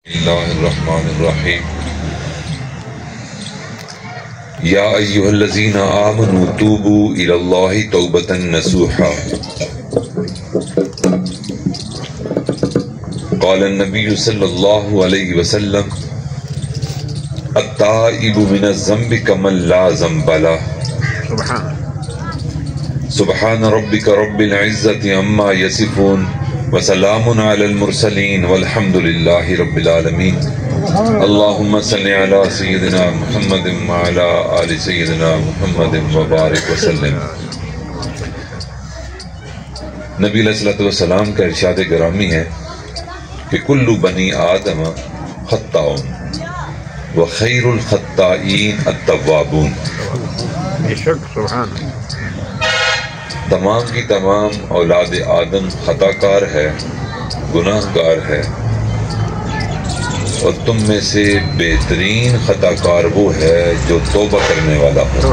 اللہ الرحمن الرحیم یا ایہا الذین آمنوا توبوا الی اللہ توبۃ نصوحا قال النبی صلی اللہ علیہ وسلم التائب من الذنب کمن لا ذنب لہ سبحان ربک رب العزة عما یصفون وسلام علی المرسلین والحمد للہ رب العالمین اللہم صلی علی سیدنا محمد وعلی آل سیدنا محمد وبارک وسلم۔ نبی علیہ الصلوۃ والسلام کا ارشاد گرامی ہے کہ کل بنی آدم خطاؤن وخیر الخطائین التوابون۔ تمام کی تمام اولاد آدم خطا کار ہے، گناہ گار ہے، اور تم میں سے بہترین خطا کار وہ ہے جو توبہ کرنے والا ہو۔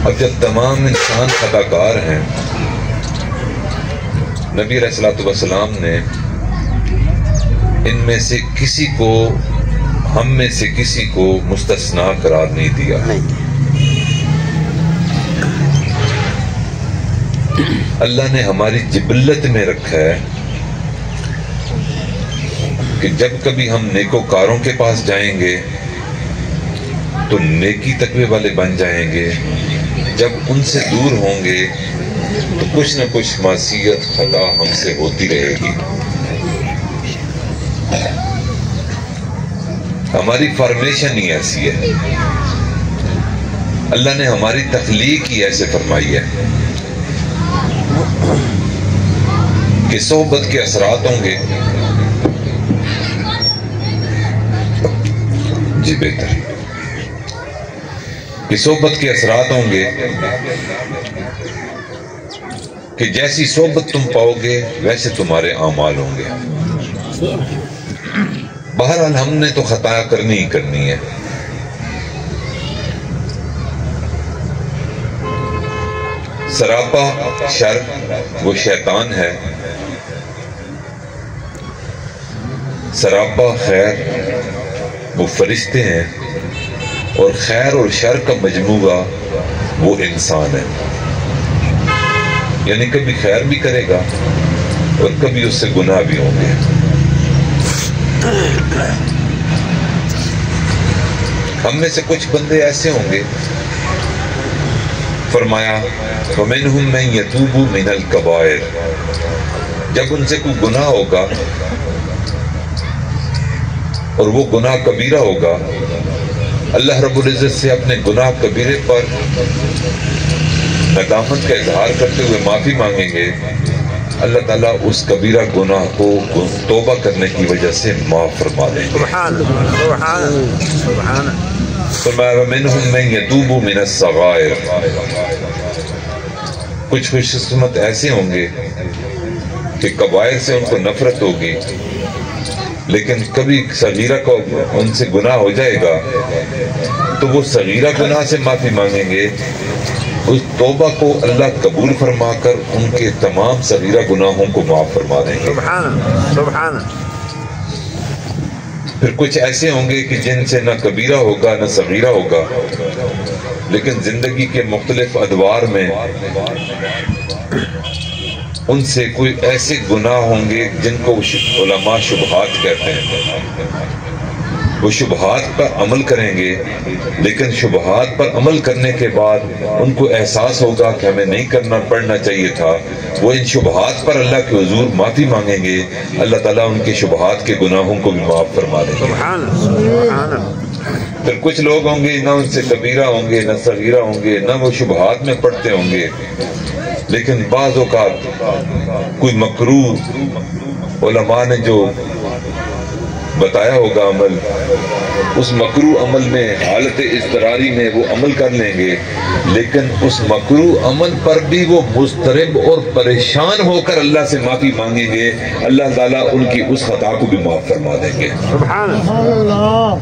اب جب تمام انسان خطا کار ہیں، نبی علیہ الصلوۃ والسلام نے ان میں سے کسی کو، ہم میں سے کسی کو مستثنا قرار نہیں دیا۔ اللہ نے ہماری جبلت میں رکھا ہے کہ جب کبھی ہم نیکوکاروں کے پاس جائیں گے تو نیکی تقوی والے بن جائیں گے، جب ان سے دور ہوں گے تو کچھ نہ کچھ معصیت خطا ہم سے ہوتی رہے گی۔ ہماری فارمیشن ہی ایسی ہے، اللہ نے ہماری تخلیق ہی ایسے فرمائی ہے کہ صحبت کے اثرات ہوں گے۔ جی بہتر کہ صحبت کے اثرات ہوں گے کہ جیسی صحبت تم پاؤ گے ویسے تمہارے اعمال ہوں گے۔ بہرحال ہم نے تو خطا کرنی ہی کرنی ہے۔ سراپا شر وہ شیطان ہے، سراپا خیر وہ فرشتے ہیں، اور خیر اور شر کا مجموعہ وہ انسان ہے۔ یعنی کبھی خیر بھی کرے گا اور کبھی اس سے گناہ بھی ہوں گے۔ ہم میں سے کچھ بندے ایسے ہوں گے، فرمایا وَمِنْهُمْ مَنْ يَتُوبُ مِنَ الْكَبَائِرِ، جب ان سے کوئی گناہ ہوگا اور وہ گناہ کبیرہ ہوگا، اللہ رب العزت سے اپنے گناہ کبیرے پر ندامت کا اظہار کرتے ہوئے معافی مانگیں گے، اللہ تعالیٰ اس کبیرہ گناہ کو توبہ کرنے کی وجہ سے معاف فرما دیں گے۔ فرمایا وَمِنْهُمْ مَنْ يَتُوبُ مِنَ الصَّغَائِرِ، کچھ خوش قسمت ایسے ہوں گے کہ کبائر سے ان کو نفرت ہوگی، لیکن کبھی صغیرہ کو ان سے گناہ ہو جائے گا تو وہ صغیرہ گناہ سے معافی مانگیں گے، اس توبہ کو اللہ قبول فرما کر ان کے تمام صغیرہ گناہوں کو معاف فرما دیں گے۔ سبحان۔ پھر کچھ ایسے ہوں گے کہ جن سے نہ کبیرہ ہوگا نہ صغیرہ ہوگا، لیکن زندگی کے مختلف ادوار میں ان سے کوئی ایسے گناہ ہوں گے جن کو علماء شبہات کہتے ہیں۔ وہ شبہات پر عمل کریں گے، لیکن شبہات پر عمل کرنے کے بعد ان کو احساس ہوگا کہ ہمیں نہیں پڑھنا چاہیے تھا، وہ ان شبہات پر اللہ کے حضور معافی مانگیں گے، اللہ تعالیٰ ان کے شبہات کے گناہوں کو بھی معاف فرما دیں گے۔ پھر کچھ لوگ ہوں گے نہ ان سے کبیرہ ہوں گے نہ صغیرہ ہوں گے، نہ وہ شبہات میں پڑھتے ہوں گے، لیکن بعض اوقات کوئی مکروہ علماء نے جو بتایا ہوگا عمل، اس مکروہ عمل میں حالت اضطراری میں وہ عمل کر لیں گے، لیکن اس مکروہ عمل پر بھی وہ مضطرب اور پریشان ہو کر اللہ سے معافی مانگیں گے، اللہ تعالیٰ ان کی اس خطا کو بھی معاف فرما دیں گے۔ سبحان اللہ۔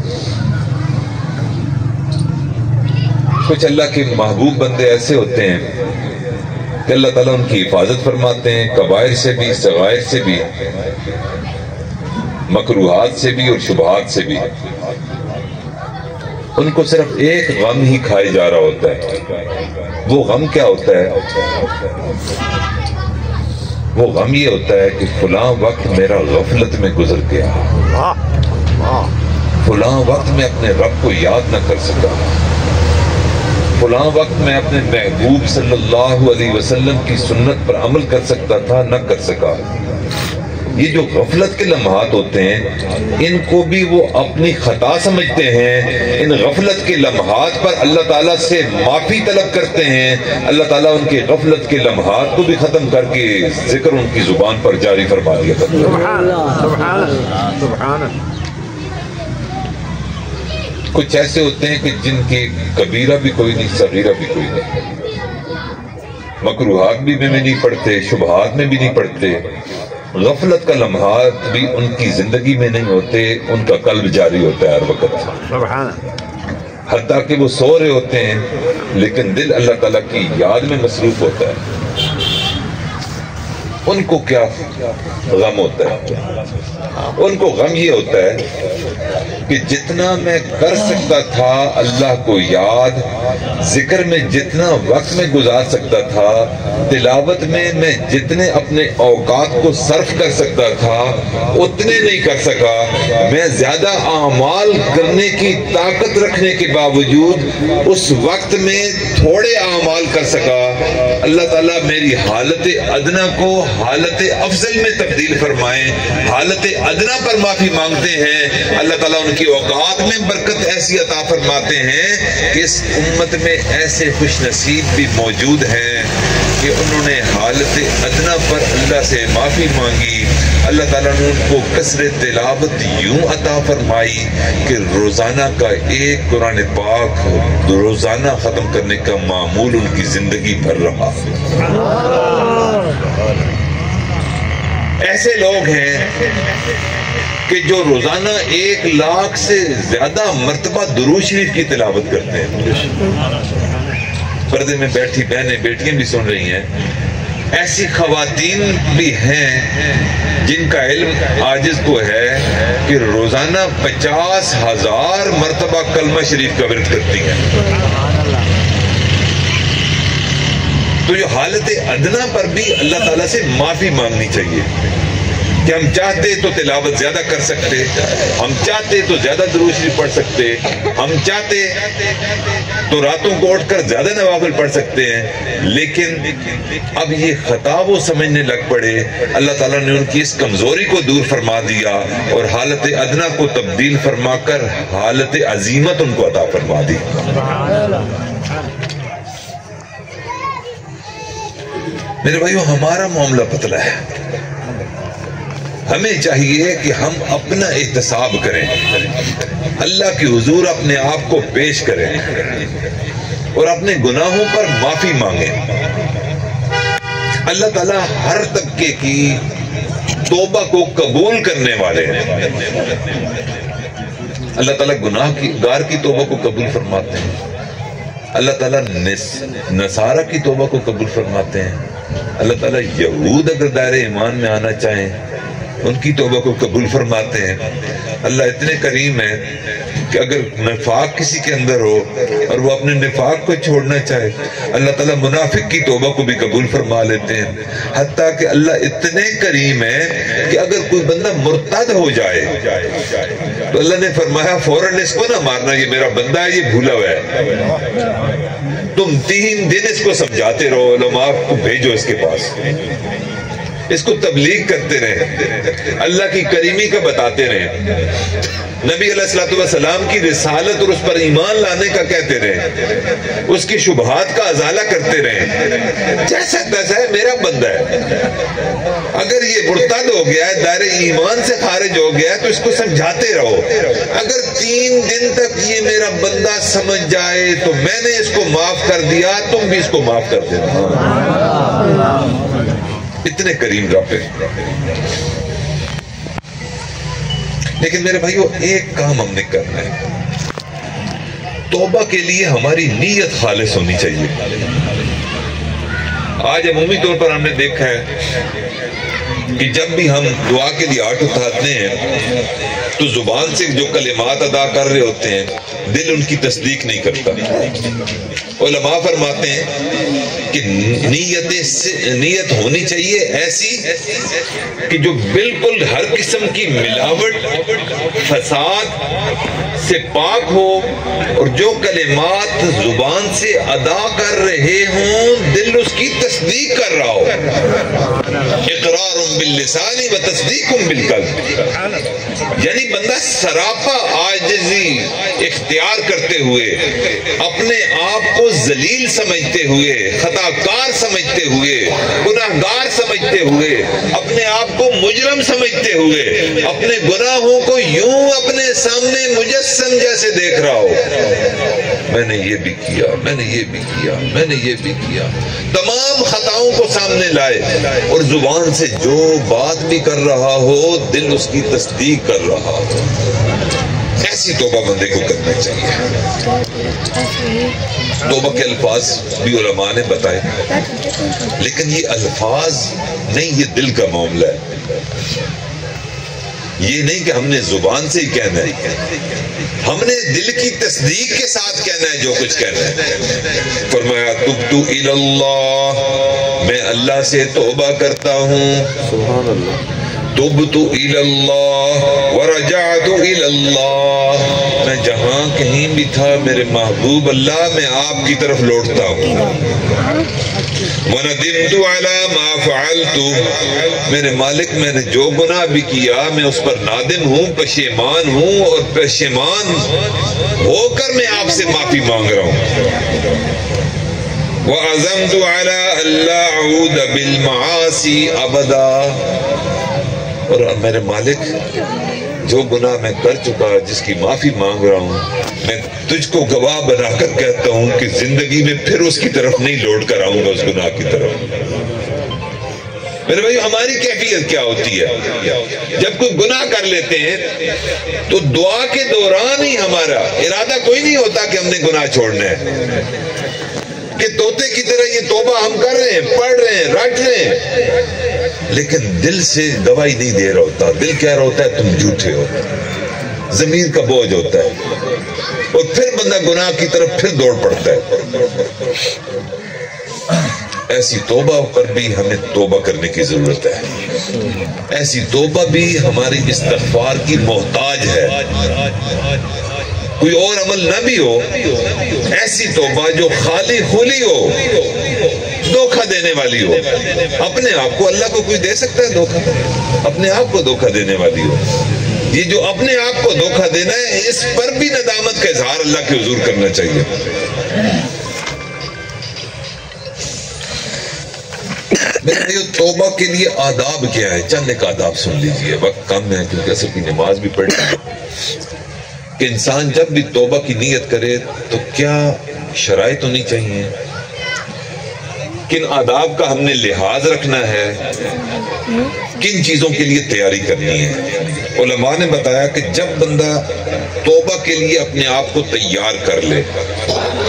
کچھ اللہ کے محبوب بندے ایسے ہوتے ہیں کہ اللہ تعالیٰ ان کی حفاظت فرماتے ہیں کبائر سے بھی، صغائر سے بھی، مکروہات سے بھی اور شبہات سے بھی۔ ان کو صرف ایک غم ہی کھائے جا رہا ہوتا ہے۔ وہ غم کیا ہوتا ہے؟ وہ غم یہ ہوتا ہے کہ فلاں وقت میرا غفلت میں گزر گیا، فلاں وقت میں اپنے رب کو یاد نہ کر سکا، فلاں وقت میں اپنے محبوب صلی اللہ علیہ وسلم کی سنت پر عمل کر سکتا تھا، نہ کر سکا۔ یہ جو غفلت کے لمحات ہوتے ہیں ان کو بھی وہ اپنی خطا سمجھتے ہیں، ان غفلت کے لمحات پر اللہ تعالیٰ سے معافی طلب کرتے ہیں، اللہ تعالیٰ ان کے غفلت کے لمحات کو بھی ختم کر کے ذکر ان کی زبان پر جاری فرما دیا کرتے ہیں۔ سبحان اللہ، سبحان اللہ، سبحان اللہ۔ کچھ ایسے ہوتے ہیں کہ جن کی کبیرہ بھی کوئی نہیں، صغیرہ بھی کوئی نہیں، مکروہات بھی میں نہیں پڑھتے، شبہات میں بھی نہیں پڑھتے، غفلت کا لمحات بھی ان کی زندگی میں نہیں ہوتے، ان کا قلب جاری ہوتا ہے ہر وقت، سبحان اللہ، حتیٰ کہ وہ سو رہے ہوتے ہیں لیکن دل اللہ تعالیٰ کی یاد میں مصروف ہوتا ہے۔ ان کو کیا غم ہوتا ہے؟ ان کو غم یہ ہوتا ہے کہ جتنا میں کر سکتا تھا اللہ کو یاد، ذکر میں جتنا وقت میں گزار سکتا تھا، تلاوت میں میں جتنے اپنے اوقات کو صرف کر سکتا تھا اتنے نہیں کر سکا، میں زیادہ اعمال کرنے کی طاقت رکھنے کے باوجود اس وقت میں تھوڑے اعمال کر سکا۔ اللہ تعالیٰ میری حالت ادنا کو حالت افضل میں تبدیل فرمائیں، حالت ادنا پر معافی مانگتے ہیں، اللہ تعالیٰ ان کی اوقات میں برکت ایسی عطا فرماتے ہیں کہ اس امت میں ایسے خوش نصیب بھی موجود ہیں کہ انہوں نے حالت ادنا پر اللہ سے معافی مانگی، اللہ تعالیٰ نے ان کو کثرت تلاوت یوں عطا فرمائی کہ روزانہ کا ایک قرآن پاک روزانہ ختم کرنے کا معمول ان کی زندگی بھر رہا۔ ایسے لوگ ہیں کہ جو روزانہ 1,00,000 سے زیادہ مرتبہ درود شریف کی تلاوت کرتے ہیں۔ پردے میں بیٹھی بہنیں بیٹیاں بھی سن رہی ہیں، ایسی خواتین بھی ہیں جن کا علم عاجز کو ہے کہ روزانہ 50,000 مرتبہ کلمہ شریف کا ورد کرتی ہیں۔ تو یہ حالت ادنا پر بھی اللہ تعالیٰ سے معافی مانگنی چاہیے کہ ہم چاہتے تو تلاوت زیادہ کر سکتے، ہم چاہتے تو زیادہ درود شریف پڑھ سکتے، ہم چاہتے تو راتوں کو اٹھ کر زیادہ نوافل پڑھ سکتے ہیں، لیکن اب یہ خطا وہ سمجھنے لگ پڑے، اللہ تعالیٰ نے ان کی اس کمزوری کو دور فرما دیا اور حالت ادنا کو تبدیل فرما کر حالت عظیمت ان کو عطا فرما دی۔ میرے بھائیو، ہمارا معاملہ پتلا ہے، ہمیں چاہیے کہ ہم اپنا احتساب کریں، اللہ کی حضور اپنے آپ کو پیش کریں اور اپنے گناہوں پر معافی مانگیں۔ اللہ تعالیٰ ہر طبقے کی توبہ کو قبول کرنے والے ہیں۔ اللہ تعالیٰ گناہ گار کی توبہ کو قبول فرماتے ہیں، اللہ تعالیٰ نصارہ کی توبہ کو قبول فرماتے ہیں، اللہ تعالیٰ یہود اگر دائرہ ایمان میں آنا چاہیں ان کی توبہ کو قبول فرماتے ہیں۔ اللہ اتنے کریم ہے کہ اگر نفاق کسی کے اندر ہو اور وہ اپنے نفاق کو چھوڑنا چاہے، اللہ تعالیٰ منافق کی توبہ کو بھی قبول فرما لیتے ہیں۔ حتیٰ کہ اللہ اتنے کریم ہے کہ اگر کوئی بندہ مرتد ہو جائے تو اللہ نے فرمایا فوراً اس کو نہ مارنا، یہ میرا بندہ ہے، یہ بھولا ہوا ہے، تم 3 دن اس کو سمجھاتے رہو، علماء کو بھیجو اس کے پاس، اس کو تبلیغ کرتے رہے، اللہ کی کریمی کا بتاتے رہے، نبی علیہ السلام کی رسالت اور اس پر ایمان لانے کا کہتے رہے، اس کی شبہات کا ازالہ کرتے رہے، جیسا تیسا ہے میرا بندہ ہے، اگر یہ مرتد ہو گیا ہے، دائرہ ایمان سے خارج ہو گیا ہے تو اس کو سمجھاتے رہو، اگر 3 دن تک یہ میرا بندہ سمجھ جائے تو میں نے اس کو معاف کر دیا، تم بھی اس کو معاف کر دینا۔ اتنے کریم رب ہے۔ لیکن میرے بھائیو، ایک کام ہم نے کرنا ہے، توبہ کے لیے ہماری نیت خالص ہونی چاہیے۔ آج عمومی طور پر ہم نے دیکھا ہے کہ جب بھی ہم دعا کے لیے ہاتھ اٹھاتے ہیں تو زبان سے جو کلمات ادا کر رہے ہوتے ہیں دل ان کی تصدیق نہیں کرتا. علماء فرماتے ہیں کہ نیت ہونی چاہیے ایسی کہ جو بالکل ہر قسم کی ملاوٹ فساد سے پاک ہو اور جو کلمات زبان سے ادا کر رہے ہوں دل اس کی تصدیق کر رہا ہو. اقرار باللسان و تصدیق بالقلب، یعنی بندہ سراپا عاجزی اختیار کرتے ہوئے، اپنے آپ کو ذلیل سمجھتے ہوئے، خطا کار سمجھتے ہوئے، گناہگار سمجھتے ہوئے، اپنے آپ کو مجرم سمجھتے ہوئے، اپنے گناہوں کو یوں اپنے سامنے مجسم جیسے دیکھ رہا ہو، میں نے یہ بھی کیا، میں نے یہ بھی کیا، میں نے یہ بھی کیا، تمام خطاؤں کو سامنے لائے اور زبان سے جو بات بھی کر رہا ہو دل اس کی تصدیق کر رہا ہو. ایسی توبہ بندے کو کرنا چاہیے. توبہ کے الفاظ بھی علماء نے بتائے، لیکن یہ الفاظ نہیں، یہ دل کا معاملہ ہے. یہ نہیں کہ ہم نے زبان سے ہی کہنا ہے، ہم نے دل کی تصدیق کے ساتھ کہنا ہے جو کچھ کہنا ہے. فرمایا تبت الی اللہ، میں اللہ سے توبہ کرتا ہوں. سبحان اللہ. تبت الی اللہ ورجعت الی اللہ، میں جہاں کہیں بھی تھا میرے محبوب اللہ میں آپ کی طرف لوٹتا ہوں. وندمت علی ما فعلت، میرے مالک میں نے جو گناہ بھی کیا میں اس پر نادم ہوں، پشیمان ہوں، اور پشیمان ہو کر میں آپ سے معافی مانگ رہا ہوں. وعزمت علی الا اعود بالمعاصی ابدا، اور میرے مالک جو گناہ میں کر چکا جس کی معافی مانگ رہا ہوں میں تجھ کو گواہ بنا کر کہتا ہوں کہ زندگی میں پھر اس کی طرف نہیں لوٹ کر آؤں گا، اس گناہ کی طرف. میرے بھائیو ہماری کیفیت کیا ہوتی ہے جب کوئی گناہ کر لیتے ہیں تو دعا کے دوران ہی ہمارا ارادہ کوئی نہیں ہوتا کہ ہم نے گناہ چھوڑنا ہے، کہ طوطے کی طرح یہ توبہ ہم کر رہے ہیں، پڑھ رہے ہیں، رٹ رہے ہیں، لیکن دل سے گواہی نہیں دے رہا ہوتا. دل کہہ رہا ہوتا ہے تم جھوٹے ہو، ضمیر کا بوجھ ہوتا ہے، اور پھر بندہ گناہ کی طرف پھر دوڑ پڑتا ہے. ایسی توبہ پر بھی ہمیں توبہ کرنے کی ضرورت ہے. ایسی توبہ بھی ہماری استغفار کی محتاج ہے. کوئی اور عمل نہ بھی ہو، ایسی توبہ جو خالی خلی ہو، دھوکہ دینے والی ہو. اپنے آپ کو اللہ کو کوئی دے سکتا ہے دھوکہ؟ اپنے آپ کو دھوکہ دینے والی ہو. یہ جو اپنے آپ کو دھوکہ دینا ہے اس پر بھی ندامت کا اظہار اللہ کے حضور کرنا چاہیے. میرے توبہ کے لیے آداب کیا ہے؟ چند ایک آداب سن لیجئے، وقت کم ہے کیونکہ اصل کی نماز بھی پڑھنی ہے. کہ انسان جب بھی توبہ کی نیت کرے تو کیا شرائط ہونی چاہیے، کن آداب کا ہم نے لحاظ رکھنا ہے، کن چیزوں کے لیے تیاری کرنی ہے. علماء نے بتایا کہ جب بندہ توبہ کے لیے اپنے آپ کو تیار کر لے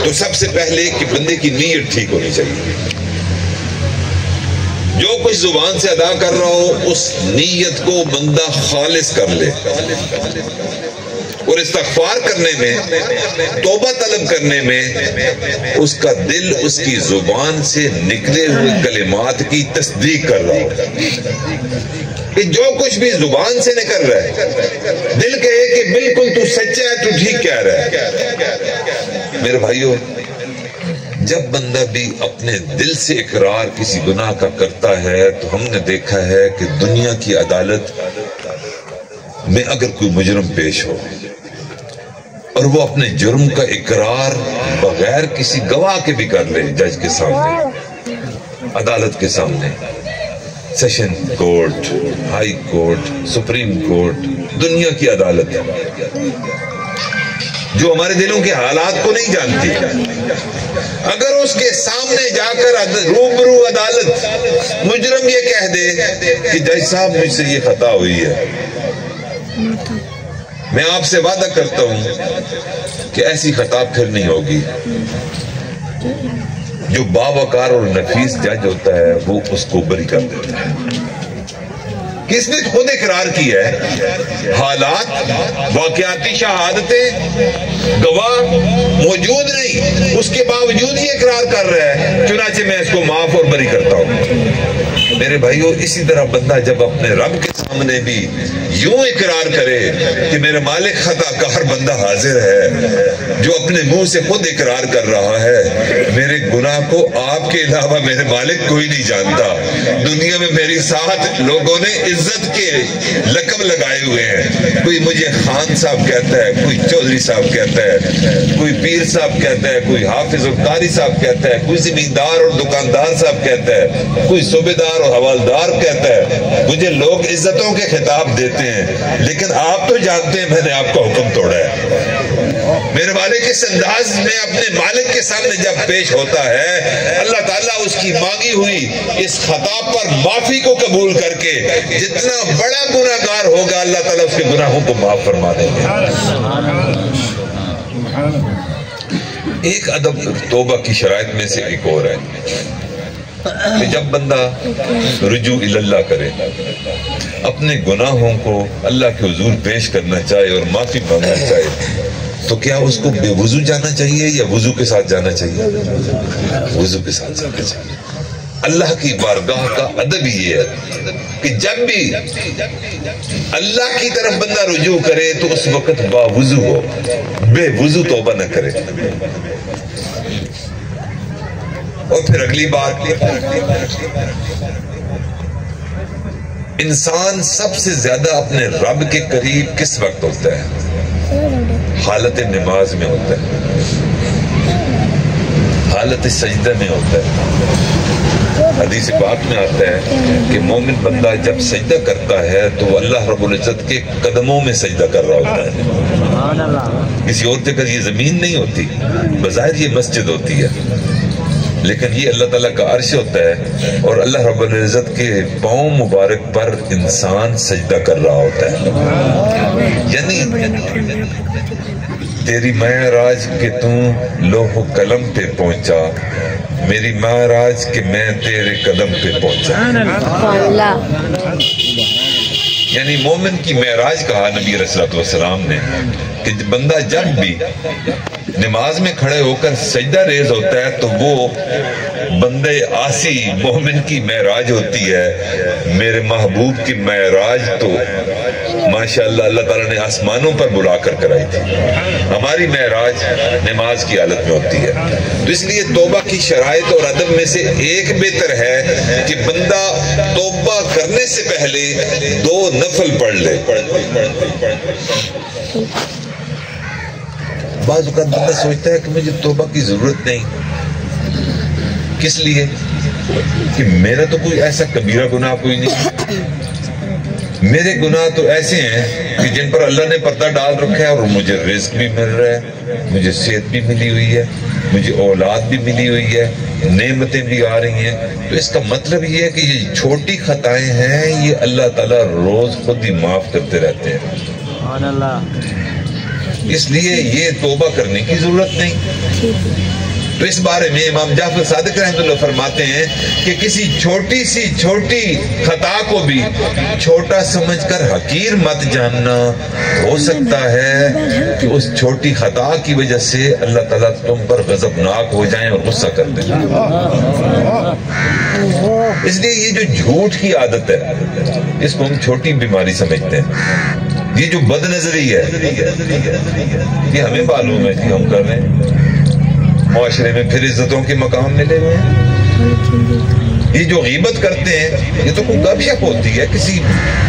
تو سب سے پہلے کہ بندے کی نیت ٹھیک ہونی چاہیے. جو کچھ زبان سے ادا کر رہا ہو اس نیت کو بندہ خالص کر لے، اور استغفار کرنے میں، توبہ طلب کرنے میں اس کا دل اس کی زبان سے نکلے ہوئے کلمات کی تصدیق کر رہا ہو. کہ جو کچھ بھی زبان سے نکل رہا ہے دل کہے کہ بالکل تو سچا ہے، تو ٹھیک کہہ رہا ہے. میرے بھائیو جب بندہ بھی اپنے دل سے اقرار کسی گناہ کا کرتا ہے تو ہم نے دیکھا ہے کہ دنیا کی عدالت میں اگر کوئی مجرم پیش ہو اور وہ اپنے جرم کا اقرار بغیر کسی گواہ کے بھی کر لے، جج کے سامنے، عدالت کے سامنے، session court, high court, supreme court, دنیا کی عدالت جو ہمارے دلوں کے حالات کو نہیں جانتی، اگر اس کے سامنے جا کر روبرو عدالت مجرم یہ کہہ دے کہ جج صاحب مجھ سے یہ خطا ہوئی ہے، میں آپ سے وعدہ کرتا ہوں کہ ایسی خطا پھر نہیں ہوگی. جو باوقار اور نفیس جج ہوتا ہے وہ اس کو بری کر دیتا ہے. کس نے خود اقرار کیا ہے؟ حالات، واقعاتی شہادتیں، گواہ موجود نہیں، اس کے باوجود یہ اقرار کر رہا ہے چنانچہ میں اس کو معاف اور بری کرتا ہوں. میرے بھائیو، اسی طرح بندہ جب اپنے رب کے سامنے بھی یوں اقرار کرے کہ میرا مالک خطا کار بندہ حاضر ہے، جو اپنے منہ سے خود اقرار کر رہا ہے میرے گناہ کو آپ کے علاوہ میرے مالک کوئی نہیں جانتا، دنیا میں میری ساتھ لوگوں نے عزت کے لقب لگائے ہوئے ہیں، کوئی مجھے خان صاحب کہتا ہے، کوئی چودھری صاحب کہتا ہے، کوئی پیر صاحب کہتا ہے، کوئی حافظ اور قاری صاحب کہتا ہے، کوئی زمیندار اور دکاندار صاحب کہتا ہے، کوئی صوبیدار اور حوالدار کہتا ہے. مجھے لوگ عزتوں کے خطاب دیتے ہیں، لیکن آپ تو جانتے ہیں میں نے آپ کا حکم توڑا ہے. میرے مالک اس انداز میں اپنے مالک کے سامنے جب پیش ہوتا ہے، اللہ تعالیٰ اس کی مانگی ہوئی اس خطا پر معافی کو قبول کر کے جتنا بڑا گناہ گار ہوگا اللہ تعالیٰ اس کے گناہوں کو معاف فرما دیں گے. ایک ادب توبہ کی شرائط میں سے ایک اور ہے کہ جب بندہ رجوع اللہ کرے، اپنے گناہوں کو اللہ کے حضور پیش کرنا چاہے اور معافی مانگنا چاہے، تو کیا اس کو بے وضو جانا چاہیے یا وضو کے ساتھ جانا چاہیے؟ وضو کے ساتھ جانا چاہیے. اللہ کی بارگاہ کا ادب یہ ہے کہ جب بھی اللہ کی طرف بندہ رجوع کرے تو اس وقت با وضو ہو، بے وضو توبہ نہ کرے. اور پھر اگلی بات، انسان سب سے زیادہ اپنے رب کے قریب کس وقت ہوتا ہے؟ حالت نماز میں ہوتا ہے، حالت سجدہ میں ہوتا ہے. حدیث پاک میں آتا ہے کہ مومن بندہ جب سجدہ کرتا ہے تو اللہ رب العزت کے قدموں میں سجدہ کر رہا ہوتا ہے. کسی اور جگہ یہ زمین نہیں ہوتی، بظاہر یہ مسجد ہوتی ہے، لیکن یہ اللہ تعالیٰ کا عرش ہوتا ہے اور اللہ رب العزت کے پاؤں مبارک پر انسان سجدہ کر رہا ہوتا ہے. یعنی تیری معراج کہ تو لوح و قلم پہ پہنچا، میری معراج کہ میں تیرے قدم پہ پہنچا. یعنی مومن کی معراج کہا نبی علیہ الصلوۃ والسلام نے کہ بندہ جب بھی نماز میں کھڑے ہو کر سجدہ ریز ہوتا ہے تو وہ بندے آسی مومن کی معراج ہوتی ہے. میرے محبوب کی معراج تو ماشاءاللہ اللہ تعالیٰ نے آسمانوں پر بلا کر کرائی تھی، ہماری معراج نماز کی حالت میں ہوتی ہے. تو اس لیے توبہ کی شرائط اور ادب میں سے ایک بہتر ہے کہ بندہ توبہ کرنے سے پہلے 2 نفل پڑھ لے. بعض اوقات بندہ سوچتا ہے کہ مجھے توبہ کی ضرورت نہیں، کس لیے؟ کہ میرا تو کوئی ایسا کبیرہ گناہ کوئی نہیں، میرے گناہ تو ایسے ہیں کہ جن پر اللہ نے پردہ ڈال رکھا ہے اور مجھے رزق بھی مل رہا ہے، مجھے صحت بھی ملی ہوئی ہے، مجھے اولاد بھی ملی ہوئی ہے، نعمتیں بھی آ رہی ہیں. تو اس کا مطلب یہ ہے کہ یہ چھوٹی خطائیں ہیں، یہ اللہ تعالیٰ روز خود ہی معاف کرتے رہتے ہیں. سبحان اللہ. اس لیے یہ توبہ کرنے کی ضرورت نہیں. تو اس بارے میں امام جعفر صادق رحمۃ اللہ فرماتے ہیں کہ کسی چھوٹی سی چھوٹی خطا کو بھی چھوٹا سمجھ کر حقیر مت جاننا. ہو سکتا ہے کہ اس چھوٹی خطا کی وجہ سے اللہ تعالیٰ تم پر غضبناک ہو جائیں اور غصہ کر دیں. اس لیے یہ جو جھوٹ کی عادت ہے اس کو ہم چھوٹی بیماری سمجھتے ہیں. یہ جو بد نظری ہے یہ ہمیں معلوم ہے کہ ہم کر رہے ہیں، معاشرے میں پھر عزتوں کے مقام ملے ہوئے ہیں. یہ جو غیبت کرتے ہیں یہ تو کوئی گپ شپ ہوتی ہے، کسی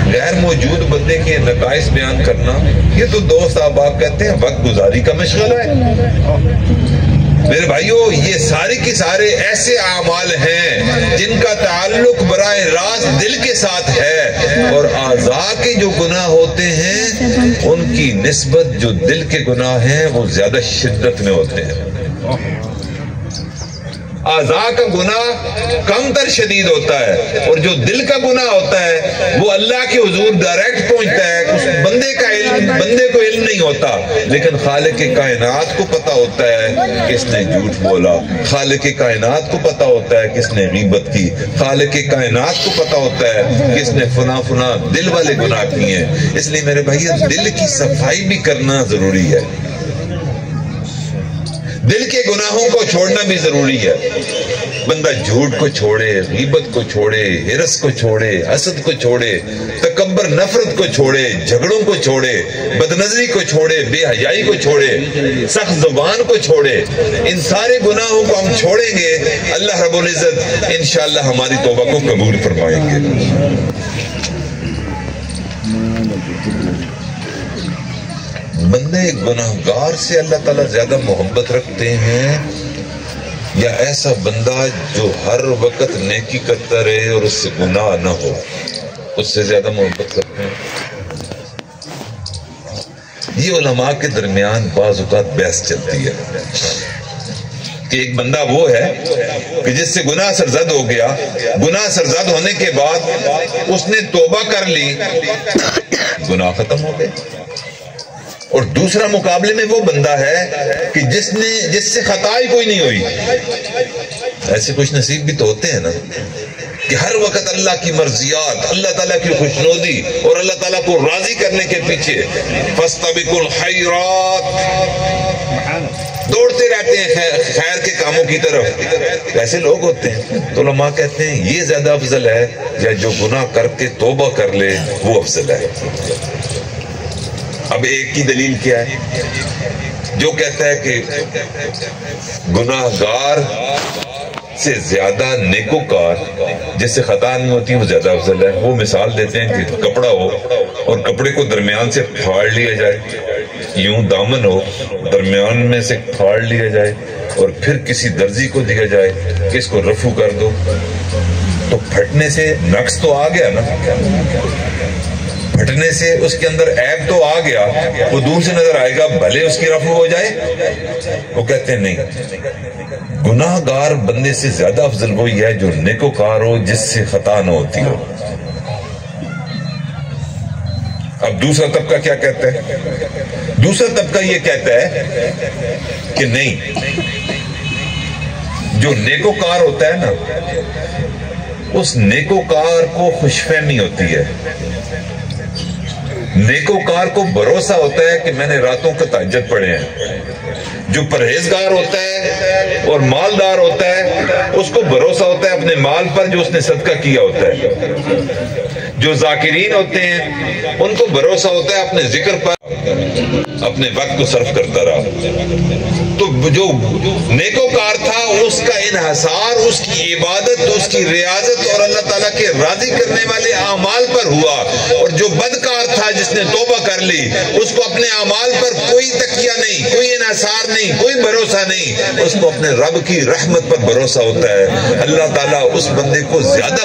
غیر موجود بندے کے نقائص بیان کرنا. یہ تو دوست احباب کہتے ہیں وقت گزاری کا مشغلہ ہے. میرے بھائیو، یہ سارے کے سارے ایسے اعمال ہیں جن کا تعلق براہ راست دل کے ساتھ ہے، اور اعضاء کے جو گناہ ہوتے ہیں ان کی نسبت جو دل کے گناہ ہیں وہ زیادہ شدت میں ہوتے ہیں. اعضاء کا گناہ کم تر شدید ہوتا ہے اور جو دل کا گناہ ہوتا ہے وہ اللہ کے حضور ڈائریکٹ پہنچتا ہے. اس بندے کو علم نہیں ہوتا، لیکن خالق کائنات کو پتا ہوتا ہے کس نے جھوٹ بولا، خالق کائنات کو پتا ہوتا ہے کس نے غیبت کی، خالق کائنات کو پتا ہوتا ہے کس نے فنا دل والے گناہ کیے ہیں۔ اس لیے میرے بھائی دل کی صفائی بھی کرنا ضروری ہے، دل کے گناہوں کو چھوڑنا بھی ضروری ہے۔ بندہ جھوٹ کو چھوڑے، غیبت کو چھوڑے، ہرس کو چھوڑے، حسد کو چھوڑے، تکبر نفرت کو چھوڑے، جھگڑوں کو چھوڑے، بدنظری کو چھوڑے، بے حیائی کو چھوڑے، سخت زبان کو چھوڑے، ان سارے گناہوں کو ہم چھوڑیں گے، اللہ رب العزت انشاءاللہ ہماری توبہ کو قبول فرمائیں گے۔ بندے گناہگار سے اللہ تعالیٰ زیادہ محبت رکھتے ہیں یا ایسا بندہ جو ہر وقت نیکی کرتا رہے اور اس سے گناہ نہ ہو، اس سے زیادہ محبت کرتے ہیں؟ یہ علماء کے درمیان بعض اوقات بحث چلتی ہے کہ ایک بندہ وہ ہے کہ جس سے گناہ سرزد ہو گیا، گناہ سرزد ہونے کے بعد اس نے توبہ کر لی، گناہ ختم ہو گئے، اور دوسرا مقابلے میں وہ بندہ ہے کہ جس سے خطا ہی کوئی نہیں ہوئی۔ ایسے خوش نصیب بھی تو ہوتے ہیں نا کہ ہر وقت اللہ کی مرضیات، اللہ تعالیٰ کی خوشنودی اور اللہ تعالیٰ کو راضی کرنے کے پیچھے فاستبقوا الخیرات دوڑتے رہتے ہیں خیر کے کاموں کی طرف۔ ایسے لوگ ہوتے ہیں تو علماء کہتے ہیں یہ زیادہ افضل ہے یا جو گناہ کر کے توبہ کر لے وہ افضل ہے۔ اب ایک کی دلیل کیا ہے؟ جو کہتا ہے کہ گناہگار سے زیادہ نیکوکار جس سے خطا نہیں ہوتی وہ زیادہ افضل ہے۔ وہ مثال دیتے ہیں کہ کپڑا ہو اور کپڑے کو درمیان سے پھاڑ لیا جائے، یوں دامن ہو درمیان میں سے پھاڑ لیا جائے اور پھر کسی درزی کو دیا جائے کہ اس کو رفو کر دو، تو پھٹنے سے نقص تو آ گیا نا، پھٹنے سے اس کے اندر عیب تو آ گیا، وہ دور سے نظر آئے گا بھلے اس کی رفع ہو جائے۔ وہ کہتے ہیں نہیں، گناہ گار بندے سے زیادہ افضل وہی ہے جو نیکوکار ہو جس سے خطا نہ ہوتی ہو۔ اب دوسرا طبقہ کیا کہتا ہے؟ دوسرا طبقہ یہ کہتا ہے کہ نہیں، جو نیکوکار ہوتا ہے نا اس نیکوکار کو خوش فہمی ہوتی ہے، نیکوکار کو بھروسہ ہوتا ہے کہ میں نے راتوں کا تہجد پڑھے ہیں۔ جو پرہیزگار ہوتا ہے اور مالدار ہوتا ہے اس کو بھروسہ ہوتا ہے اپنے مال پر جو اس نے صدقہ کیا ہوتا ہے۔ جو ذاکرین ہوتے ہیں ان کو بھروسہ ہوتا ہے اپنے ذکر پر اپنے وقت کو صرف کرتا رہا۔ تو جو نیکوکار تھا اس کا انحصار اس کی عبادت، اس کی ریاضت اور اللہ تعالیٰ کے راضی کرنے والے اعمال پر ہوا، اور جو بدکار تھا جس نے توبہ کر لی اس کو اپنے اعمال پر کوئی تکیہ نہیں، کوئی انحصار نہیں، کوئی بھروسہ نہیں، اس کو اپنے رب کی رحمت پر بھروسہ ہوتا ہے۔ اللہ تعالیٰ اس بندے کو زیادہ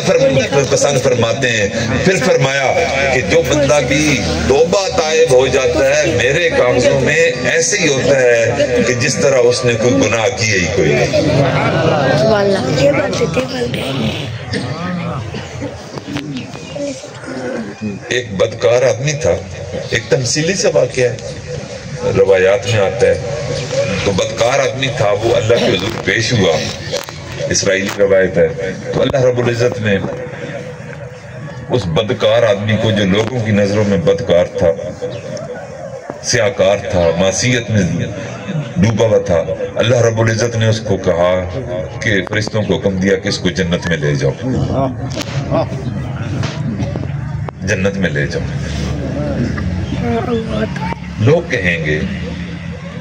پسند فرماتے ہیں۔ پھر فرمایا کہ جو بندہ بھی توبہ تائب ہو جاتا ہے میرے کاغذوں میں ایسے ہی ہوتا ہے کہ جس طرح اس نے کوئی گناہ کیے ہی کوئی نہیں۔ ایک بدکار آدمی تھا، ایک تمثیلی سا واقعہ ہے، روایات میں آتا ہے۔ تو بدکار آدمی تھا، وہ اللہ کے حضور پیش ہوا، اسرائیلی روایت ہے۔ تو اللہ رب العزت نے اس بدکار آدمی کو جو لوگوں کی نظروں میں بدکار تھا، سیاکار تھا، معصیت میں ڈوبا ہوا تھا، اللہ رب العزت نے اس کو کہا کہ فرشتوں کو حکم دیا کہ اس کو جنت میں لے جاؤ، جنت میں لے جاؤ۔ لوگ کہیں گے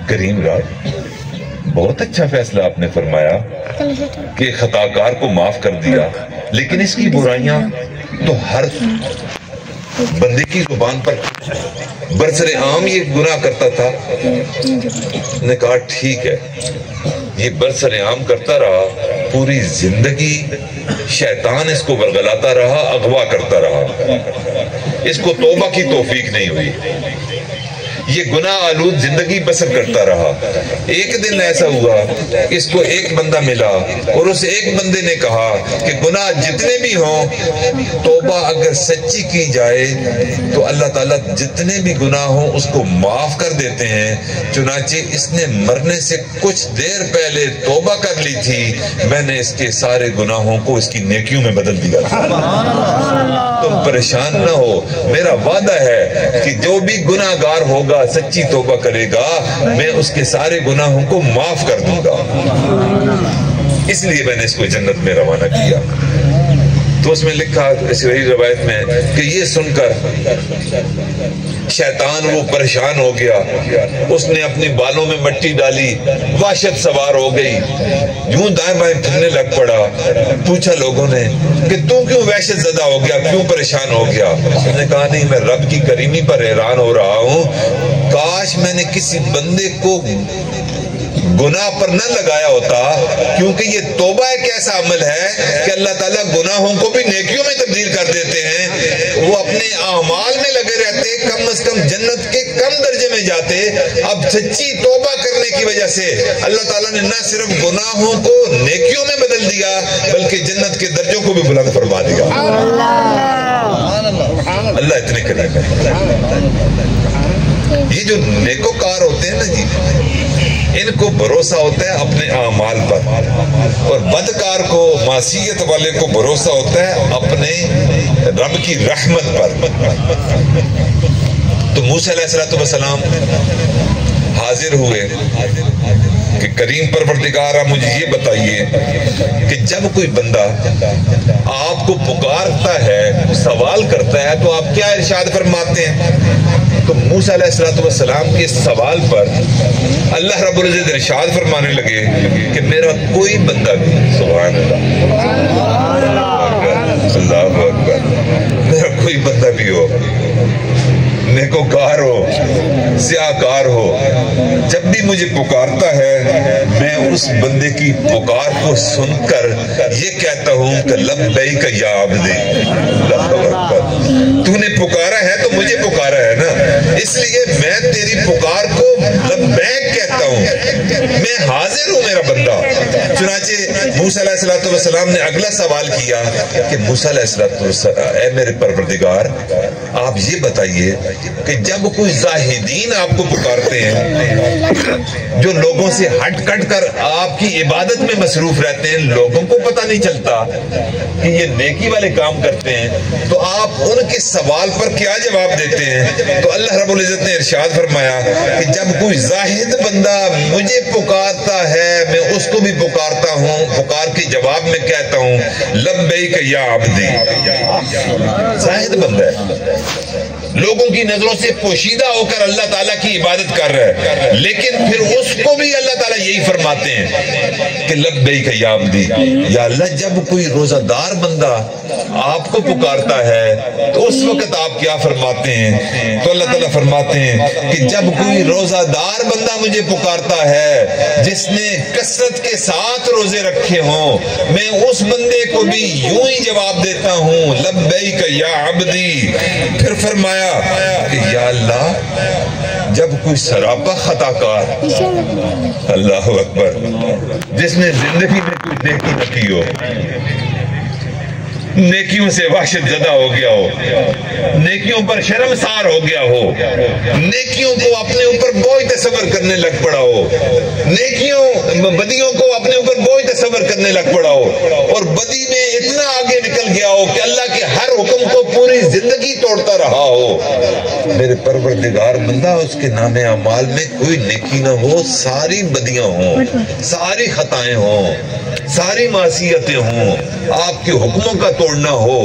کریم رات بہت اچھا فیصلہ آپ نے فرمایا کہ خطاکار کو معاف کر دیا، لیکن اس کی برائیاں تو ہر بندے کی زبان پر برسر عام یہ گناہ کرتا تھا۔ نے کہا ٹھیک ہے، یہ برسر عام کرتا رہا، پوری زندگی شیطان اس کو ورگلاتا رہا، اغوا کرتا رہا، اس کو توبہ کی توفیق نہیں ہوئی۔ یہ گناہ آلود زندگی بسر کرتا رہا. ایک دن ایسا ہوا کہ اس کو ایک بندہ ملا اور اس ایک بندے نے کہا کہ گناہ جتنے بھی ہوں توبہ اگر سچی کی جائے تو اللہ تعالیٰ جتنے بھی گناہ ہوں اس کو معاف کر دیتے ہیں. چنانچہ اس نے مرنے سے کچھ دیر پہلے توبہ کر لی تھی, میں نے اس کے سارے گناہوں کو اس کی نیکیوں میں بدل دیا تھا. تم پریشان نہ ہو, میرا وعدہ ہے کہ جو بھی گناہ گار ہوگا سچی توبہ کرے گا میں اس کے سارے گناہوں کو معاف کر دوں گا. اس لیے میں نے اس کو جنت میں روانہ کیا. تو اس میں لکھا اس وہی روایت میں کہ یہ سن کر شیطان وہ پریشان ہو گیا, اس نے اپنے بالوں میں مٹی ڈالی, وحشت سوار ہو گئی, یوں دائیں بائیں پھرنے لگ پڑا. پوچھا لوگوں نے کہ تو کیوں وحشت زدہ ہو گیا, کیوں پریشان ہو گیا؟ اس نے کہا نہیں, میں رب کی کریمی پر حیران ہو رہا ہوں, کاش میں نے کسی بندے کو گناہ پر نہ لگایا ہوتا, کیونکہ یہ توبہ ایک ایسا عمل ہے کہ اللہ تعالیٰ گناہوں کو بھی نیکیوں میں تبدیل کر دیتے ہیں. وہ اپنے اعمال میں لگے رہتے, کم از کم جنت کے کم درجے میں جاتے. اب سچی توبہ کرنے کی وجہ سے اللہ تعالیٰ نے نہ صرف گناہوں کو نیکیوں میں بدل دیا بلکہ جنت کے درجوں کو بھی بلند فرما دیا. اللہ اتنے کریم ہے. یہ جو نیکوکار ہوتے ہیں نا جی, ان کو بھروسہ ہوتا ہے اپنے اعمال پر, اور بدکار کو, معصیت والے کو بھروسہ ہوتا ہے اپنے رب کی رحمت پر. تو موسیٰ علیہ السلام حاضر ہوئے کہ کریم پروردگار آپ مجھے یہ بتائیے کہ جب کوئی بندہ آپ کو پکارتا ہے, سوال کرتا ہے, تو آپ کیا ارشاد فرماتے ہیں؟ تو موسیٰ علیہ السلام کے سوال پر اللہ رب العزت ارشاد فرمانے لگے کہ میرا کوئی بندہ بھی, سبحان اللہ اکبر, میرا کوئی بندہ بھی ہو, نیکوکار ہو, سیاہکار ہو, جب بھی مجھے پکارتا ہے میں اس بندے کی پکار کو سن کر یہ کہتا ہوں کہ لبیک یا عبدی. اللہ اکبر, تو نے پکارا ہے تو مجھے پکارا ہے نا, اس لیے میں تیری پکار کو لبیک کہتا ہوں, میں حاضر ہوں میرا بندہ. چنانچہ موسیٰ علیہ السلام نے اگلا سوال کیا کہ موسیٰ علیہ السلام, اے میرے پروردگار آپ یہ بتائیے کہ جب کوئی زاہدین آپ کو پکارتے ہیں, جو لوگوں سے ہٹ کٹ کر آپ کی عبادت میں مصروف رہتے ہیں, لوگوں کو پتہ نہیں چلتا کہ یہ نیکی والے کام کرتے ہیں, تو آپ ان کے سوال پر کیا جواب دیتے ہیں؟ تو اللہ رب العزت نے ارشاد فرمایا کہ جب کوئی زاہد بندہ مجھے پکارتا ہے میں اس کو بھی پکارتا ہوں, پکار کے جواب میں کہتا ہوں لبیک یا عبدی. زاہد بندہ ہے, لوگوں کی نظروں سے پوشیدہ ہو کر اللہ تعالیٰ کی عبادت کر رہا ہے, لیکن پھر اس کو بھی اللہ تعالیٰ یہی فرماتے ہیں کہ لبیک یا عبدی. یا اللہ, جب کوئی روزہ دار بندہ آپ کو پکارتا ہے تو اس وقت آپ کیا فرماتے ہیں؟ تو اللہ تعالیٰ فرماتے ہیں کہ جب کوئی روزہ دار بندہ مجھے پکارتا ہے جس نے کثرت کے ساتھ روزے رکھے ہوں, میں اس بندے کو بھی یوں ہی جواب دیتا ہوں لبیک یا عبدی. پھر فرمایا کہ یا اللہ, جب کوئی سراپا خطا کار, اللہ اکبر, جس نے زندگی میں کوئی نیکی نہ کی ہو, نیکیوں سے وحشت زدہ ہو گیا ہو, نیکیوں پر شرمسار ہو گیا ہو, نیکیوں کو اپنے اوپر بوجھ تصور کرنے لگ پڑا ہو, بدیوں کو اپنے اوپر بوجھ تصور کرنے لگ پڑا ہو, اور بدی میں اتنا آگے نکل گیا ہو کہ اللہ کے ہر حکم کو پوری زندگی توڑتا رہا ہو. میرے پروردگار بندہ اس کے نام اعمال میں کوئی نیکی نہ ہو, ساری بدیاں ہوں, ساری خطائیں ہوں, ساری معصیتیں ہوں, آپ کے حکموں کا توڑنا ہو,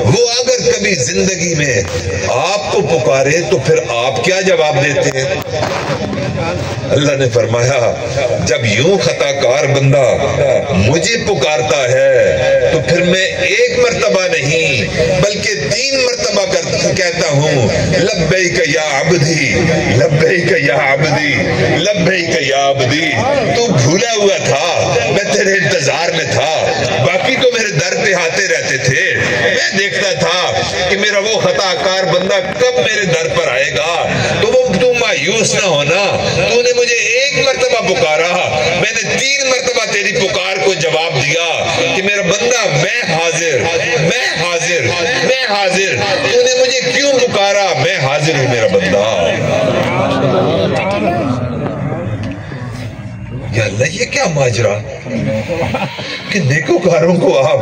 وہ اگر کبھی زندگی میں آپ کو پکارے تو پھر آپ کیا جواب دیتے ہیں؟ اللہ نے فرمایا جب یوں خطا کار بندہ مجھے پکارتا ہے تو پھر میں ایک مرتبہ نہیں بلکہ 3 مرتبہ کہتا ہوں لبیک یا عبدی, لبیک یا عبدی, لبیک یا عبدی. تو بھولا ہوا تھا, میں تیرے انتظار میں تھا, باقی تو میرے در پہ آتے رہتے تھے, میں دیکھتا تھا کہ میرا وہ خطا کار بندہ کب میرے در پر آئے گا, تو وہ تو مایوس نہ ہونا، تو نے مجھے ایک مرتبہ پکارا، میں نے 3 مرتبہ تیری پکار کو جواب دیا کہ میرا بندہ میں حاضر، میں حاضر، میں حاضر، تو نے مجھے کیوں پکارا؟ میں حاضر ہوں میرا بندہ۔ یا اللہ یہ کیا ماجرا کہ نیکوکاروں کو آپ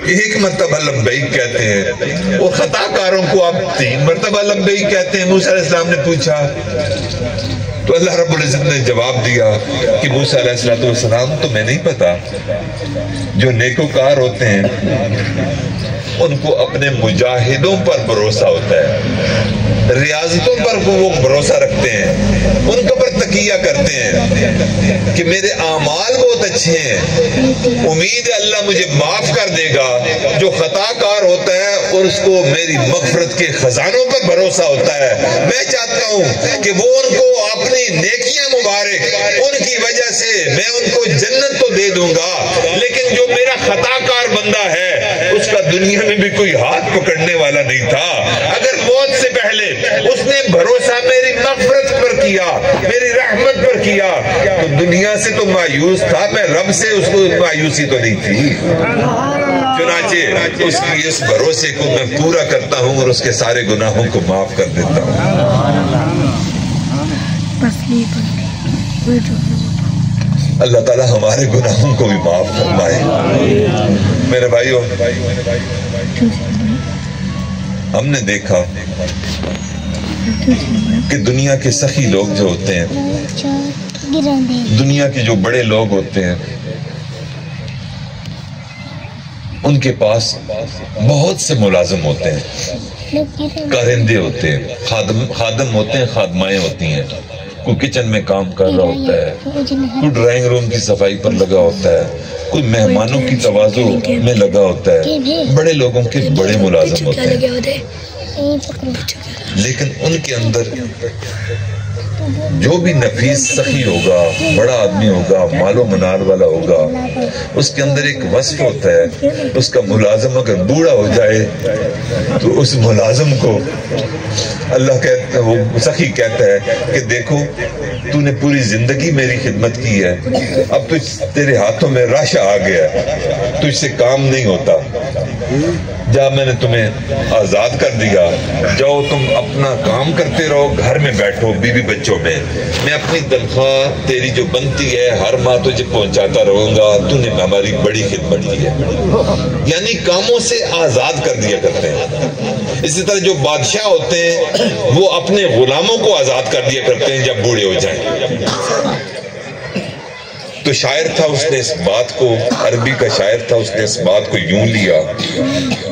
ایک مرتبہ لبیک کہتے ہیں اور خطا کاروں کو آپ 3 مرتبہ لبیک کہتے ہیں؟ موسیٰ علیہ السلام نے پوچھا تو اللہ رب العزت نے جواب دیا کہ موسیٰ علیہ السلام تمہیں نہیں پتا، جو نیکوکار ہوتے ہیں ان کو اپنے مجاہدوں پر بھروسہ ہوتا ہے، ریاضتوں پر وہ بھروسہ رکھتے ہیں، ان کے پر تقیہ کرتے ہیں کہ میرے اعمال بہت اچھے ہیں، امید ہے اللہ مجھے معاف کر دے گا۔ جو خطا کار ہوتا ہے اور اس کو میری مغفرت کے خزانوں پر بھروسہ ہوتا ہے، میں چاہتا ہوں کہ وہ ان کو اپنی نیکیاں مبارک، ان کی وجہ سے میں ان کو جنت تو دے دوں گا، لیکن جو میرا خطا کار بندہ ہے اس کا دنیا میں بھی کوئی ہاتھ پکڑنے والا نہیں تھا۔ اگر موت سے پہلے اس نے بھروسہ میری مغفرت پر کیا، میری رحمت پر کیا، تو دنیا سے تو مایوس تھا، میں رب سے اس کو مایوسی تو نہیں تھی۔ چنانچہ اس کی اس بھروسے کو میں پورا کرتا ہوں اور اس کے سارے گناہوں کو معاف کر دیتا ہوں۔ اللہ تعالیٰ ہمارے گناہوں کو بھی معاف فرمائے۔ میرے بھائیوں، ہم نے دیکھا کہ دنیا کے سخی لوگ جو ہوتے ہیں، دنیا کے جو بڑے لوگ ہوتے ہیں، ان کے پاس بہت سے ملازم ہوتے ہیں، کارندے ہوتے ہیں، خادم ہوتے ہیں، خادمائیں ہوتی ہیں۔ کوئی کچن میں کام کر رہا ہوتا ہے، کوئی ڈرائنگ روم کی صفائی پر لگا ہوتا ہے، کوئی مہمانوں کی تواضع میں لگا ہوتا ہے۔ بڑے لوگوں کے بڑے ملازم ہوتے ہیں، لیکن ان کے اندر جو بھی نفیس سخی ہوگا، بڑا آدمی ہوگا، مال و منال والا ہوگا، اس کے اندر ایک وصف ہوتا ہے، اس کا ملازم اگر بوڑھا ہو جائے تو اس ملازم کو اللہ کہتا ہے، وہ سخی کہتا ہے کہ دیکھو تو نے پوری زندگی میری خدمت کی ہے، اب تیرے ہاتھوں میں رش آ گیا، تجھ سے کام نہیں ہوتا، جا میں نے تمہیں آزاد کر دیا، جاؤ تم اپنا کام کرتے رہو، گھر میں بیٹھو بیوی بچوں میں اپنی تنخواہ تیری جو بنتی ہے ہر ماہ تجھے پہنچاتا رہوں گا، تو نے ہماری بڑی خدمت کی ہے۔ یعنی کاموں سے آزاد کر دیا کرتے ہیں۔ اسی طرح جو بادشاہ ہوتے ہیں وہ اپنے غلاموں کو آزاد کر دیا کرتے ہیں جب بوڑھے ہو جائیں۔ تو شاعر تھا، اس نے اس بات کو، عربی کا شاعر تھا، اس نے اس بات کو یوں لیا،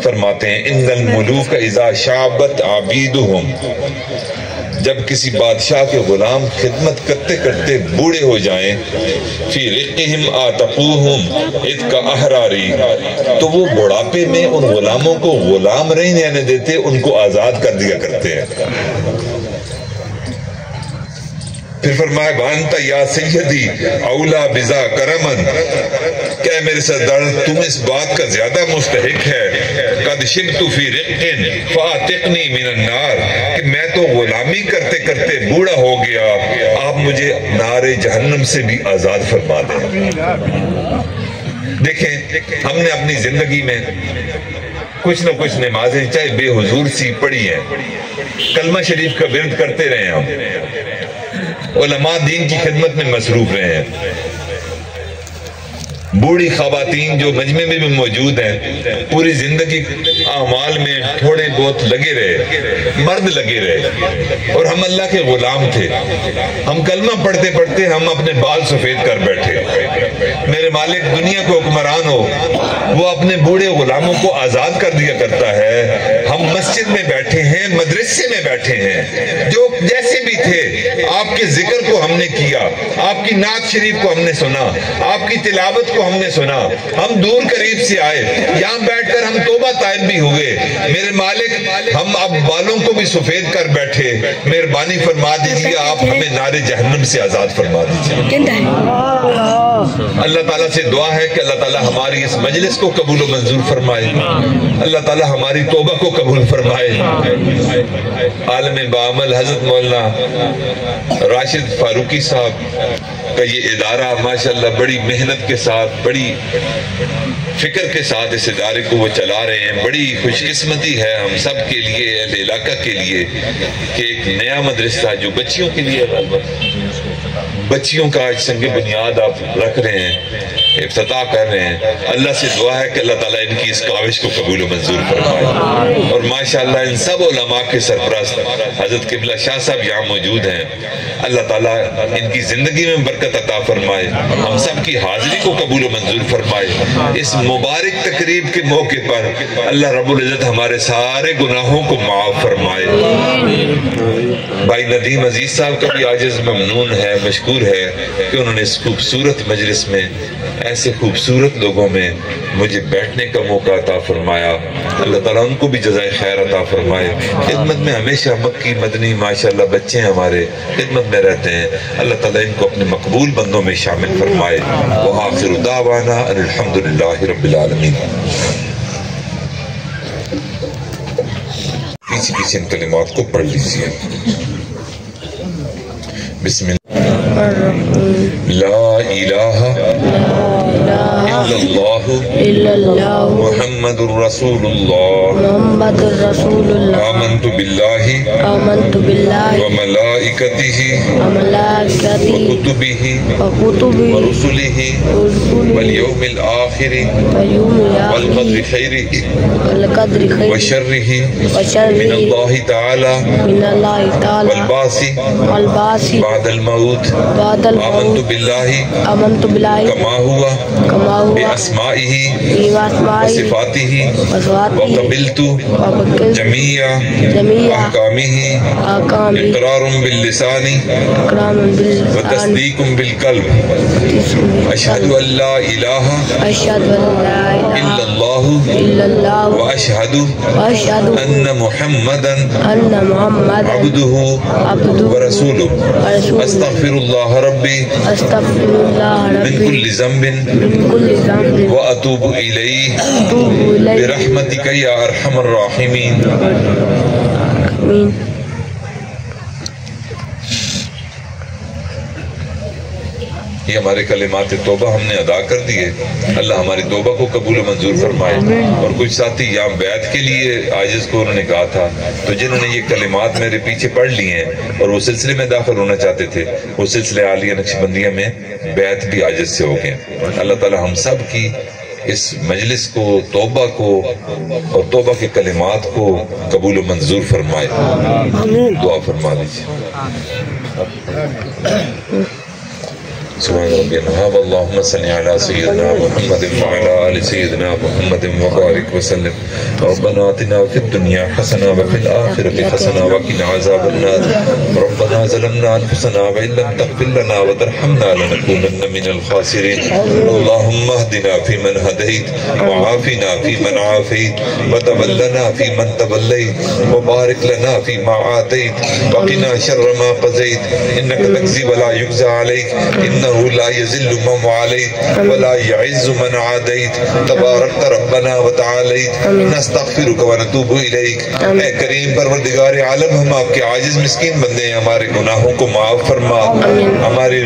فرماتے ہیں ان الملوک اذا شابت عبیدہم، جب کسی بادشاہ کے غلام خدمت کرتے کرتے بوڑھے ہو جائیں، فی رقہم آتقوہم عتق احراری، تو وہ بڑھاپے میں ان غلاموں کو غلام نہیں رہنے دیتے، ان کو آزاد کر دیا کرتے ہیں۔ پھر فرمایا وانت یا سیدی اولا بذا کرمن، کہ میرے سردار تم اس بات کا زیادہ مستحق ہے، قد شبت فی رقن فاتقنی من النار، کہ میں تو غلامی کرتے کرتے بوڑھا ہو گیا، آپ مجھے نار جہنم سے بھی آزاد فرما دیں۔ دیکھیں ہم نے اپنی زندگی میں کچھ نہ کچھ نمازیں چاہے بے حضور سی پڑھی ہیں، کلمہ شریف کا ورد کرتے رہے، ہم علماء دین کی خدمت میں مصروف رہے ہیں، بوڑھی خواتین جو مجمع میں بھی موجود ہیں پوری زندگی اعمال میں تھوڑے بہت لگے رہے، مرد لگے رہے، اور ہم اللہ کے غلام تھے۔ ہم کلمہ پڑھتے پڑھتے ہم اپنے بال سفید کر بیٹھے۔ میرے مالک دنیا کو حکمران ہو، وہ اپنے بوڑھے غلاموں کو آزاد کر دیا کرتا ہے، ہم مسجد میں بیٹھے ہیں، مدرسے میں بیٹھے ہیں، جو جیسے بھی تھے، آپ کے ذکر کو ہم نے کیا، آپ کی نعت شریف کو ہم نے سنا، آپ کی تلاوت کو ہم نے سنا، ہم دور قریب سے آئے، یہاں بیٹھ کر ہم توبہ طائب بھی ہوئے۔ میرے مالک ہم اب بالوں کو بھی سفید کر بیٹھے، مہربانی فرما دیجیے آپ ہمیں نار جہنم سے آزاد فرما دیجیے۔ اللہ تعالیٰ سے دعا ہے کہ اللہ تعالیٰ ہماری اس مجلس کو قبول و منظور فرمائے، اللہ تعالیٰ ہماری توبہ کو قبول فرمائے۔ عالم بعمل حضرت مولانا راشد فاروقی صاحب کا یہ ادارہ ماشاءاللہ بڑی محنت کے ساتھ، بڑی فکر کے ساتھ اس ادارے کو وہ چلا رہے ہیں۔ بڑی خوش قسمتی ہے ہم سب کے لیے، اہل علاقہ کے لیے، کہ ایک نیا مدرسہ جو بچیوں کے لیے، بچیوں کا آج سنگ بنیاد آپ رکھ رہے ہیں، افتتاح کر رہے ہیں۔ اللہ سے دعا ہے کہ اللہ تعالیٰ ان کی اس کاوش کو قبول و منظور فرمائے، اور ماشاءاللہ ان سب علماء کے سرپرست حضرت قبلہ شاہ صاحب یہاں موجود ہیں، اللہ تعالیٰ ان کی زندگی میں برکت عطا فرمائے، ہم سب کی حاضری کو قبول و منظور فرمائے۔ اس مبارک تقریب کے موقع پر اللہ رب العزت ہمارے سارے گناہوں کو معاف فرمائے۔ بھائی ندیم عزیز صاحب کا بھی عاجز ممنون ہے، مشکور ہے کہ انہوں نے اس خوبصورت مجلس میں، ایسے خوبصورت لوگوں میں مجھے بیٹھنے کا موقع عطا فرمایا۔ اللہ تعالیٰ ان کو بھی جزائے خیر عطا فرمائے۔ خدمت میں ہمیشہ مکی مدنی ماشاءاللہ بچے ہمارے خدمت میں رہتے ہیں، اللہ تعالیٰ ان کو اپنے مقبول بندوں میں شامل فرمائے۔ وآخر دعوانا ان الحمدللہ رب العالمین۔ پیچھے ان کلمات کو پڑھ لیجئے۔ بسم اللہ لا الہ الا اللہ محمد رسول اللہ آمنت باللہ وملائکتہ وکتبہ ورسلہ والیوم الآخر والقدر خیرہ وشرہ من اللہ تعالی والبعث بعد الموت آمنت باللہ کما ہوا بأسمائه وصفاته وقبلت جميع أحكامه إقرار باللسان وتصديق بالقلب أشهد أن لا إله إلا الله وأشهد أن محمدا عبده ورسوله أستغفر الله ربي من كل ذنب وأتوب إليه برحمتك يا أرحم الراحمين۔ یہ ہمارے کلمات توبہ ہم نے ادا کر دیے، اللہ ہماری توبہ کو قبول و منظور فرمائے۔ اور کچھ ساتھی یہاں بیعت کے لیے عاجز کو انہوں نے کہا تھا، تو جنہوں نے یہ کلمات میرے پیچھے پڑھ لی ہیں اور وہ سلسلے میں داخل ہونا چاہتے تھے، وہ سلسلے عالیہ نقشبندیہ میں بیعت بھی عاجز سے ہو گئے۔ اللہ تعالی ہم سب کی اس مجلس کو، توبہ کو اور توبہ کے کلمات کو قبول و منظور فرمائے۔ دعا فرما دیجیے۔ سبحان ربي الوهاب اللهم صل على سيدنا محمد وعلى آل سيدنا محمد وبارك وسلم ربنا آتنا في الدنيا حسنة وفي الآخرة حسنة وقنا عذاب النار ربنا ظلمنا أنفسنا وإن لم تغفر لنا وترحمنا لنكونن من الخاسرين اللهم اهدنا فيمن هديت وعافنا فيمن عافيت وتولنا فيمن توليت وبارك لنا فيما آتيت وقنا شر ما قضيت إنك تقضي ولا يقضى عليك إنه لا يذل من واليت ولا يعز من عاديت تبارك ربنا وتعاليت نستغفرك ونتوب إليك۔ اے کریم پروردگار عالم، ہم آپ کے عاجز مسکین بندے ہیں، ہمارے گناہوں کو معاف فرما۔ ہمارے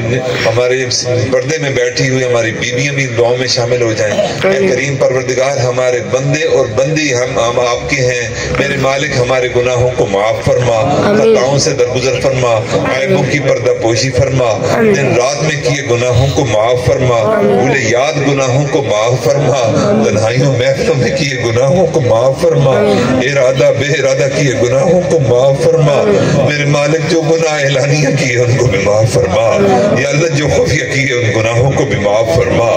پردے میں بیٹھی ہوئی ہماری بیویاں بھی دعاؤں میں شامل ہو جائیں۔ اے کریم پروردگار، ہمارے بندے اور بندی ہم آپ کے ہیں، میرے مالک ہمارے گناہوں کو معاف فرما، خطاؤں سے درگزر فرما، عیبوں کی پردہ پوشی فرما، دن رات میں کیے گناہوں کو معاف فرما، بھولے یاد گناہوں کو معاف فرما، تنہائیوں محفلوں میں کیے گناہوں کو معاف فرما، ارادہ بے ارادہ کیے گناہوں کو معاف فرما، میرے مالک جو گناہ اعلانیہ کیے ان کو بھی معاف فرما، یا اللہ جو خفیہ کیے ان گناہوں کو بھی معاف فرما،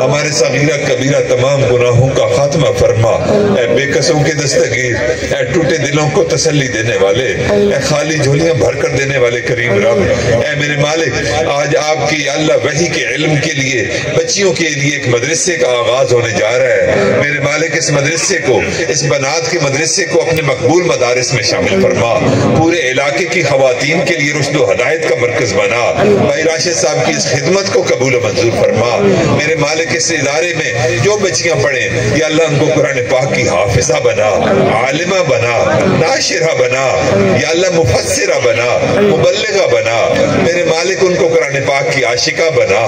ہمارے صغیرہ کبیرہ تمام گناہوں کا خاتمہ فرما، اے بے قصوں کے دستگیر، اے ٹوٹے دلوں کو تسلی دینے والے، اے خالی جھولیاں بھر کر دینے والے کریم رب، اے میرے مالک آج آپ کی اللہ وحی کے علم کے لیے بچیوں کے لیے ایک مدرسے کا آغاز ہونے جا رہا ہے، میرے مالک اس مدرسے کو، اس بنات کے مدرسے کو اپنے مقبول مدارس میں شامل فرما، پورے علاقے کی خواتین کے لیے رشد و ہدایت کا مرکز بنا، بھائی راشد صاحب کی اس خدمت کو قبول و منظور فرما، میرے مالک اس ادارے میں جو بچیاں پڑھیں یا اللہ ان کو قرآن پاک کی حافظہ بنا، عالمہ بنا، ناشرہ بنا، یا اللہ مفسرہ بنا، مبلغہ بنا، میرے مالک ان کو قرآن پاک کی عاشقہ بنا،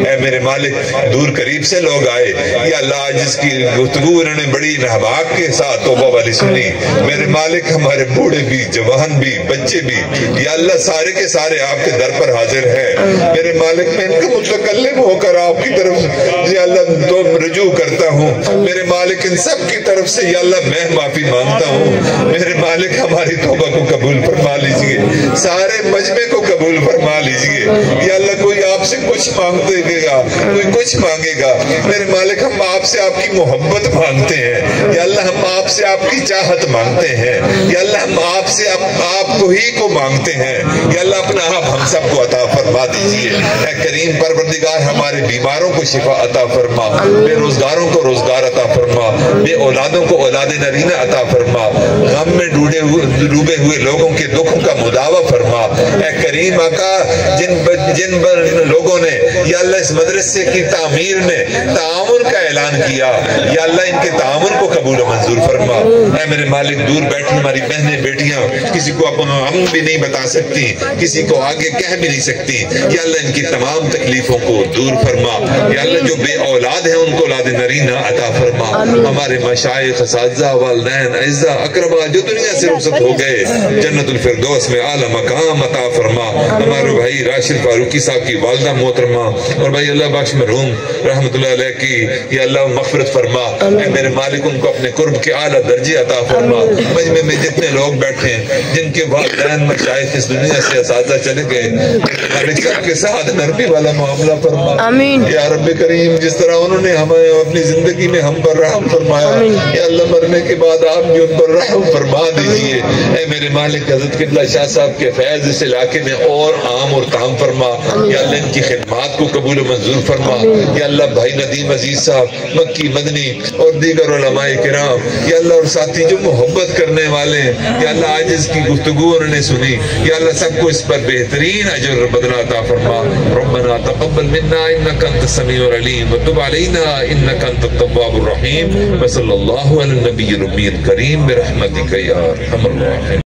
اے میرے مالک دور قریب سے لوگ آئے یا اللہ جس کی گفتگو انہوں نے بڑی نہماک کے ساتھ توبہ والی سنی، میرے مالک ہمارے بوڑھے بھی، جوان بھی، بچے بھی، یا اللہ سارے کے سارے آپ کے در پر حاضر ہیں، میرے مالک میں ان کا متکلم ہو کر آپ کی طرف یا اللہ تو رجوع کرتا ہوں، میرے مالک ان سب کی طرف سے یا اللہ میں معافی مانگتا ہوں، میرے مالک ہماری توبہ کو قبول فرما لیجئے، سارے مجمع کو قبول فرما لیجئے، یا اللہ کوئی آپ سے کچھ مانگے گا، کوئی کچھ مانگے گا، میرے مالک ہم آپ سے آپ کی محبت مانگتے ہیں، یا اللہ ہم آپ سے آپ کی چاہت مانگتے ہیں، یا اللہ ہم آپ سے آپ کو ہی کو مانگتے ہیں، یا اللہ اپنا آپ ہم سب کو عطا فرما دیجئے، اے کریم پروردگار ہمارے بیماروں کو شفا عطا فرما، بے روزگاروں کو روزگار عطا فرما، بے اولادوں کو اولاد نرینہ عطا فرما، غم میں ڈوبے ہوئے لوگوں کے دکھوں کا مداوع فرما، اے کریم آقا جن لوگوں نے یا اللہ اس مدرسے کی تعمیر میں تعاون کا اعلان کیا، یا اللہ ان کے تعاون کو قبول و منظور فرما، اے میرے مالک دور بیٹھی ہماری بہنیں بیٹیاں کسی کو اپنا ہم بھی نہیں بتا سکتی، کسی کو آگے کہہ بھی نہیں سکتی، یا اللہ ان کی تمام تکلیفوں کو دور فرما، یا اللہ جو بے اولاد ہیں ان کو اولاد نرینہ عطا فرما، ہمارے مشائخ اساتذہ والدین اعزاء اقربا جو دنیا سے رخصت ہو گئے جنت الفردوس میں اعلیٰ مقام عطا فرما، ہمارے بھائی راشد فاروقی صاحب کی والدہ محترمہ اور بھائی اللہ بخش مرحوم رحمت اللہ علیہ کی یا اللہ مغفرت فرما، اے میرے مالک ان کو اپنے قرب کے اعلیٰ درجے عطا فرما، مجمع میں جتنے لوگ بیٹھے ہیں جن کے والدین مشائخ اس دنیا سے اساتذہ چلے گئے مالک سب کے ساتھ نرمی والا معاملہ فرما، یا رب کریم جس طرح انہوں نے ہمیں اپنی زندگی میں ہم پر رحم فرمایا، یا اللہ مرنے کے بعد آپ بھی ان پر رحم فرما دیجئے، اے میرے مالک حضرت قبلہ شاہ صاحب کے فیض اس علاقے میں اور عام اور تام فرما، یا اللہ ان کی خدمات کو قبول و منظور فرما، یا اللہ بھائی ندیم عزیز صاحب مکی مدنی اور دیگر علماء کرام یا اللہ اور ساتھی جو محبت کرنے والے ہیں، یا اللہ آج اس کی گفتگو انہوں نے سنی، یا اللہ سب کو اس پر بہترین اجر بدلہ عطا فرما، ربنا تقبل منا انک انت السمیع العلیم وتب علینا انک انت التواب الرحیم وصلی اللہ علی النبی الامی الکریم برحمتک یا ارحم الراحمین۔